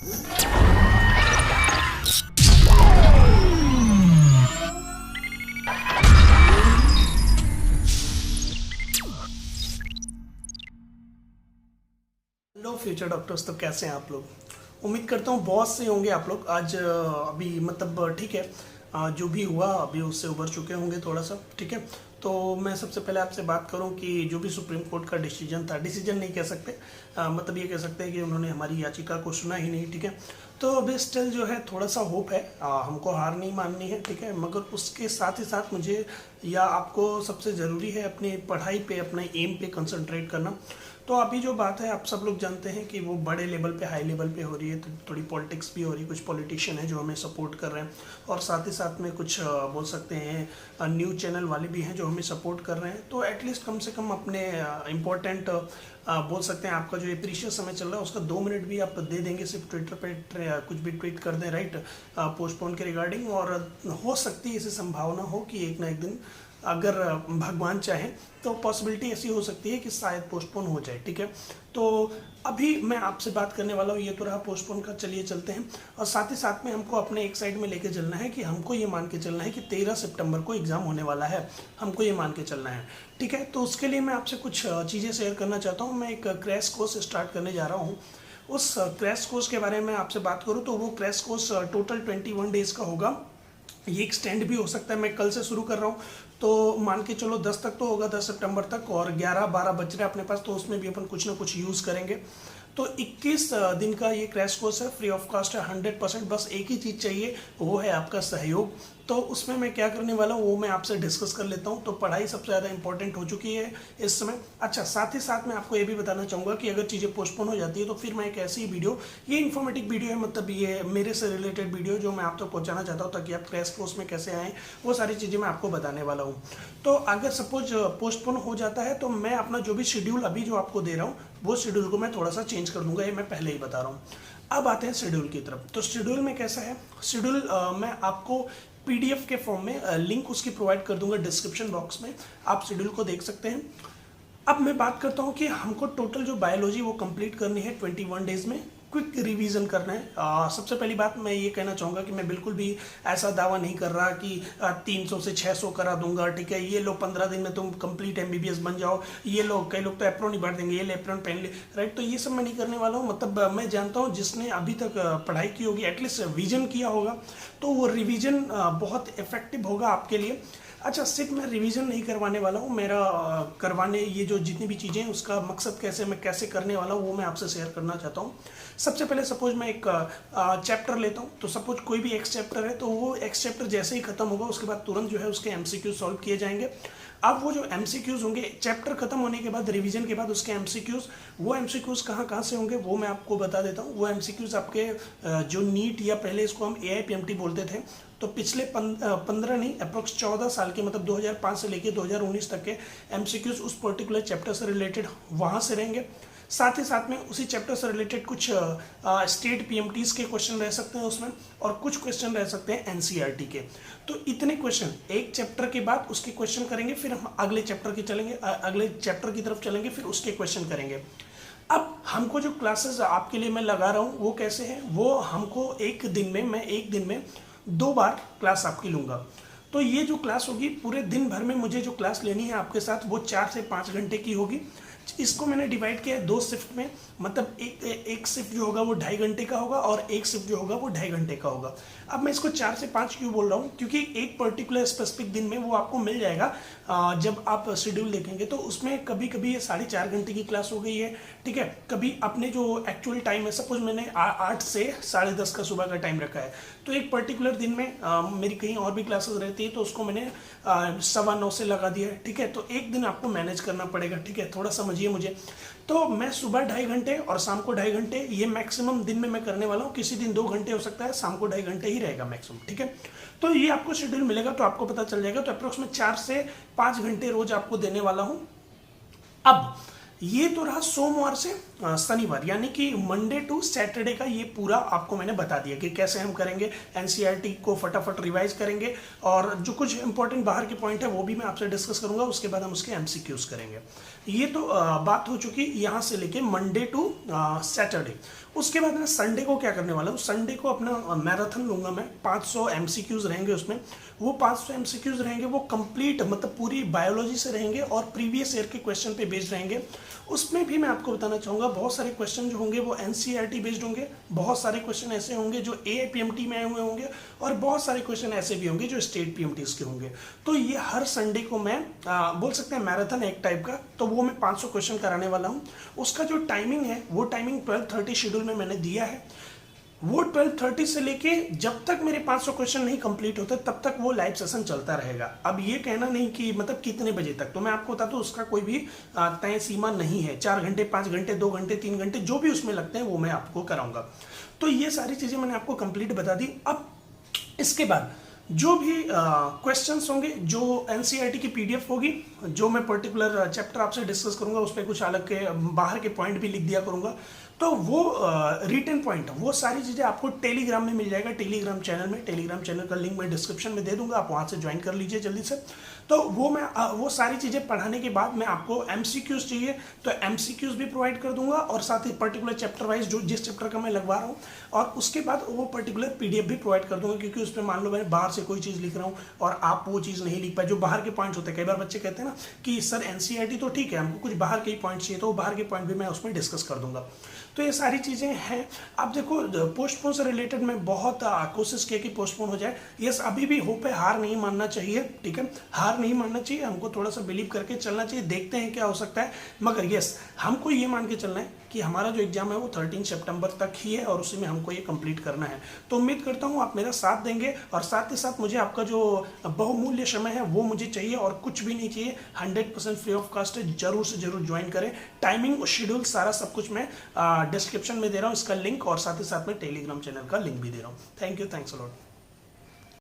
Hello future doctors, तो कैसे हैं आप लोग। उम्मीद करता हूँ बहुत से होंगे आप लोग। आज अभी मतलब ठीक है, जो भी हुआ अभी उससे उबर चुके होंगे थोड़ा सा। ठीक है, तो मैं सबसे पहले आपसे बात करूं कि जो भी सुप्रीम कोर्ट का डिसीजन था, डिसीजन नहीं कह सकते, मतलब ये कह सकते हैं कि उन्होंने हमारी याचिका को सुना ही नहीं। ठीक है, तो अभी स्टिल जो है थोड़ा सा होप है, हमको हार नहीं माननी है। ठीक है, मगर उसके साथ ही साथ मुझे या आपको सबसे ज़रूरी है अपनी पढ़ाई पे, अपने एम पे कंसंट्रेट करना। तो अभी जो बात है, आप सब लोग जानते हैं कि वो बड़े लेवल पे, हाई लेवल पे हो रही है, तो थोड़ी पॉलिटिक्स भी हो रही है। कुछ पॉलिटिशियन है जो हमें सपोर्ट कर रहे हैं, और साथ ही साथ में कुछ बोल सकते हैं न्यूज़ चैनल वाले भी हैं जो हमें सपोर्ट कर रहे हैं। तो एटलीस्ट कम से कम अपने इम्पोर्टेंट बोल सकते हैं, आपका जो ये प्रीशियस समय चल रहा है उसका 2 मिनट भी आप दे देंगे, सिर्फ ट्विटर पे कुछ भी ट्वीट कर दें, राइट, पोस्टपोन के रिगार्डिंग। और हो सकती है ऐसी संभावना हो कि एक ना एक दिन, अगर भगवान चाहे तो पॉसिबिलिटी ऐसी हो सकती है कि शायद पोस्टपोन हो जाए। ठीक है, तो अभी मैं आपसे बात करने वाला हूँ, ये तो रहा पोस्टपोन का। चलिए चलते हैं, और साथ ही साथ में हमको अपने एक साइड में लेके चलना है कि हमको ये मान के चलना है कि 13 सितंबर को एग्ज़ाम होने वाला है, हमको ये मान के चलना है। ठीक है, तो उसके लिए मैं आपसे कुछ चीज़ें शेयर करना चाहता हूँ। मैं एक क्रैश कोर्स स्टार्ट करने जा रहा हूँ। उस क्रैश कोर्स के बारे में आपसे बात करूँ तो वो क्रैश कोर्स टोटल 21 डेज़ का होगा। ये एक्सटेंड भी हो सकता है, मैं कल से शुरू कर रहा हूँ तो मान के चलो 10 तक तो होगा, 10 सितंबर तक, और 11-12 बच रहे हैं अपने पास, तो उसमें भी अपन कुछ ना कुछ यूज़ करेंगे। तो 21 दिन का ये क्रैश कोर्स है, फ्री ऑफ कॉस्ट है, 100%। बस एक ही चीज़ चाहिए, वो है आपका सहयोग। तो उसमें मैं क्या करने वाला हूँ वो मैं आपसे डिस्कस कर लेता हूँ। तो पढ़ाई सबसे ज़्यादा इंपॉर्टेंट हो चुकी है इस समय। अच्छा, साथ ही साथ मैं आपको ये भी बताना चाहूँगा कि अगर चीज़ें पोस्टपोन हो जाती है तो फिर मैं एक ऐसी वीडियो, ये इन्फॉर्मेटिव वीडियो है, मतलब ये मेरे से रिलेटेड वीडियो जो मैं आप तक पहुँचाना चाहता हूँ, ताकि आप क्रैश कोर्स में कैसे आएँ वो सारी चीज़ें मैं आपको बताने वाला हूँ। तो अगर सपोज पोस्टपोन हो जाता है तो मैं अपना जो भी शेड्यूल अभी जो आपको दे रहा हूँ वो शेड्यूल को मैं थोड़ा सा चेंज कर दूंगा, ये मैं पहले ही बता रहा हूँ। अब आते हैं शेड्यूल की तरफ। तो शेड्यूल में कैसा है, शेड्यूल मैं आपको पीडीएफ के फॉर्म में लिंक उसकी प्रोवाइड कर दूंगा डिस्क्रिप्शन बॉक्स में, आप शेड्यूल को देख सकते हैं। अब मैं बात करता हूँ कि हमको टोटल जो बायोलॉजी वो कंप्लीट करनी है 21 डेज में, क्विक रिवीजन करना है। सबसे पहली बात मैं ये कहना चाहूँगा कि मैं बिल्कुल भी ऐसा दावा नहीं कर रहा कि 300 से 600 करा दूंगा। ठीक है, ये लो 15 दिन में तुम कंप्लीट एमबीबीएस बन जाओ, ये लोग, कई लोग तो एप्रोन ही भर देंगे, ये ले एप्रोन पहन ले, राइट। तो ये सब मैं नहीं करने वाला हूँ। मतलब मैं जानता हूँ जिसने अभी तक पढ़ाई की होगी, एटलीस्ट रिवीजन किया होगा, तो वो रिवीजन बहुत इफेक्टिव होगा आपके लिए। अच्छा, सिर्फ मैं रिवीजन नहीं करवाने वाला हूँ, मेरा करवाने ये जो जितनी भी चीज़ें हैं उसका मकसद कैसे, मैं कैसे करने वाला हूँ वो मैं आपसे शेयर करना चाहता हूँ। सबसे पहले सपोज मैं एक चैप्टर लेता हूँ, तो सपोज कोई भी एक्स चैप्टर है, तो वो एक्स चैप्टर जैसे ही खत्म होगा उसके बाद तुरंत जो है उसके एमसीक्यू सॉल्व किए जाएंगे। अब वो जो एमसीक्यूज होंगे चैप्टर खत्म होने के बाद, रिवीजन के बाद उसके एमसीक्यूज, वो एमसीक्यूज कहाँ कहाँ से होंगे वो मैं आपको बता देता हूँ। वो एमसीक्यूज आपके जो नीट, या पहले इसको हम एआईपीएमटी बोलते थे, तो पिछले 15 नहीं, अप्रोक्स 14 साल के, मतलब 2005 से लेके 2019 तक के एमसीक्यूज उस पर्टिकुलर चैप्टर से रिलेटेड वहाँ से रहेंगे। साथ ही साथ में उसी चैप्टर से रिलेटेड कुछ स्टेट पीएमटीज के क्वेश्चन रह सकते हैं उसमें, और कुछ क्वेश्चन रह सकते हैं एनसीईआरटी के। तो इतने क्वेश्चन एक चैप्टर के बाद उसके क्वेश्चन करेंगे, फिर हम अगले चैप्टर की चलेंगे, अगले चैप्टर की तरफ चलेंगे, फिर उसके क्वेश्चन करेंगे। अब हमको जो क्लासेस आपके लिए मैं लगा रहा हूँ वो कैसे हैं, वो हमको एक दिन में, मैं एक दिन में 2 बार क्लास आपकी लूँगा। तो ये जो क्लास होगी पूरे दिन भर में मुझे जो क्लास लेनी है आपके साथ, वो 4 से 5 घंटे की होगी। इसको मैंने डिवाइड किया है 2 शिफ्ट में, मतलब एक शिफ्ट जो होगा वो 2.5 घंटे का होगा, और एक शिफ्ट जो होगा वो 2.5 घंटे का होगा। अब मैं इसको 4 से 5 क्यों बोल रहा हूँ, क्योंकि एक पर्टिकुलर स्पेसिफिक दिन में वो आपको मिल जाएगा। जब आप शेड्यूल देखेंगे तो उसमें कभी कभी ये 4.5 घंटे की क्लास हो गई है। ठीक है, कभी अपने जो एक्चुअल टाइम है, सपोज मैंने 8 से 10:30 का सुबह का टाइम रखा है, तो एक पर्टिकुलर दिन में मेरी कहीं और भी क्लासेस रहती है, तो उसको मैंने 9:15 से लगा दिया है। ठीक है, तो एक दिन आपको मैनेज करना पड़ेगा। ठीक है, थोड़ा समझिए मुझे। तो मैं सुबह 2.5 घंटे और शाम को 2.5 घंटे, ये मैक्सिमम दिन में मैं करने वाला हूँ। किसी दिन 2 घंटे हो सकता है, शाम को 2.5 घंटे ही रहेगा मैक्सिमम। ठीक है, तो ये आपको शेड्यूल मिलेगा तो आपको पता चल जाएगा। तो अप्रोक्सीमेट 4 से 5 घंटे रोज आपको देने वाला हूँ। अब ये तो रहा सोमवार से शनिवार यानी कि मंडे टू सैटरडे का ये पूरा आपको मैंने बता दिया कि कैसे हम करेंगे, एनसीईआरटी को फटाफट रिवाइज करेंगे और जो कुछ इंपॉर्टेंट बाहर के पॉइंट है वो भी मैं आपसे डिस्कस करूंगा। उसके बाद हम उसके एमसीक्यूज करेंगे। ये तो बात हो चुकी यहाँ से लेके मंडे टू सैटरडे। उसके बाद मैं संडे को क्या करने वाला हूँ, संडे को अपना मैराथन लूंगा मैं। 500 एमसीक्यूज रहेंगे उसमें। वो 500 एमसीक्यूज रहेंगे वो कंप्लीट मतलब पूरी बायोलॉजी से रहेंगे और प्रीवियस ईयर के क्वेश्चन पे बेस्ड रहेंगे। उसमें भी मैं आपको बताना चाहूँगा बहुत सारे क्वेश्चन जो होंगे वो एनसीईआरटी बेस्ड होंगे, बहुत सारे क्वेश्चन ऐसे होंगे जो एआईपीएमटी में आए हुए होंगे और बहुत सारे क्वेश्चन ऐसे भी होंगे जो स्टेट पीएमटीज के होंगे। तो ये हर संडे को मैं बोल सकते हैं मैराथन एक टाइप का, तो वो मैं 500 क्वेश्चन कराने वाला हूँ। उसका जो टाइमिंग है वो टाइमिंग 12:30 शेड्यूल में मैंने दिया है। वो 12:30 से लेके जब तक मेरे 500 क्वेश्चन नहीं कंप्लीट होते तब तक वो लाइव सेशन चलता रहेगा। अब ये कहना नहीं कि मतलब कितने बजे तक, तो मैं आपको बता दूं उसका कोई भी तय सीमा नहीं है। 4 घंटे, 5 घंटे, 2 घंटे, 3 घंटे जो भी उसमें लगते हैं वो मैं आपको कराऊंगा। तो ये सारी चीजें मैंने आपको कंप्लीट बता दी। अब इसके बाद जो भी क्वेश्चंस होंगे, जो एनसीईआरटी की पीडीएफ होगी, जो मैं पर्टिकुलर चैप्टर आपसे डिस्कस करूंगा उस पर कुछ अलग के बाहर के पॉइंट भी लिख दिया करूंगा। तो वो रिटन पॉइंट वो सारी चीज़ें आपको टेलीग्राम में मिल जाएगा, टेलीग्राम चैनल में। टेलीग्राम चैनल का लिंक मैं डिस्क्रिप्शन में दे दूंगा, आप वहाँ से ज्वाइन कर लीजिए जल्दी से। तो वो मैं वो सारी चीज़ें पढ़ाने के बाद मैं आपको एमसीक्यूज चाहिए तो एमसीक्यूज भी प्रोवाइड कर दूंगा और साथ ही पर्टिकुलर चैप्टर वाइज जो जिस चैप्टर का मैं लगवा रहा हूँ, और उसके बाद वो पर्टिकुलर पीडीएफ भी प्रोवाइड कर दूंगा। क्योंकि उसमें मान लो मैं बाहर से कोई चीज़ लिख रहा हूँ और आप वो चीज़ नहीं लिख पाए, जो बाहर के पॉइंट्स होते हैं। कई बार बच्चे कहते हैं ना कि सर एनसीईआरटी तो ठीक है, हमको कुछ बाहर के ही पॉइंट चाहिए, तो वो बाहर के पॉइंट भी मैं उसमें डिस्कस कर दूंगा। तो ये सारी चीज़ें हैं। आप देखो पोस्टपोन से रिलेटेड मैं बहुत कोशिश की कि पोस्टपोन हो जाए। यस, अभी भी होप है, हार नहीं मानना चाहिए, ठीक है, हार नहीं मानना चाहिए, हमको थोड़ा सा बिलीव करके चलना चाहिए। देखते हैं क्या हो सकता है, मगर यस हमको ये मान के चलना है कि हमारा जो एग्जाम है वो 13 सितंबर तक ही है और उसी में हमको ये कंप्लीट करना है। तो उम्मीद करता हूँ आप मेरा साथ देंगे और साथ ही साथ मुझे आपका जो बहुमूल्य समय है वो मुझे चाहिए और कुछ भी नहीं चाहिए। 100% फ्री ऑफ कॉस्ट है, जरूर से जरूर ज्वाइन करें। टाइमिंग, शेड्यूल, सारा सब कुछ मैं डिस्क्रिप्शन में दे रहा हूँ, इसका लिंक, और साथ ही साथ में टेलीग्राम चैनल का लिंक भी दे रहा हूँ। Thank you, thanks a lot.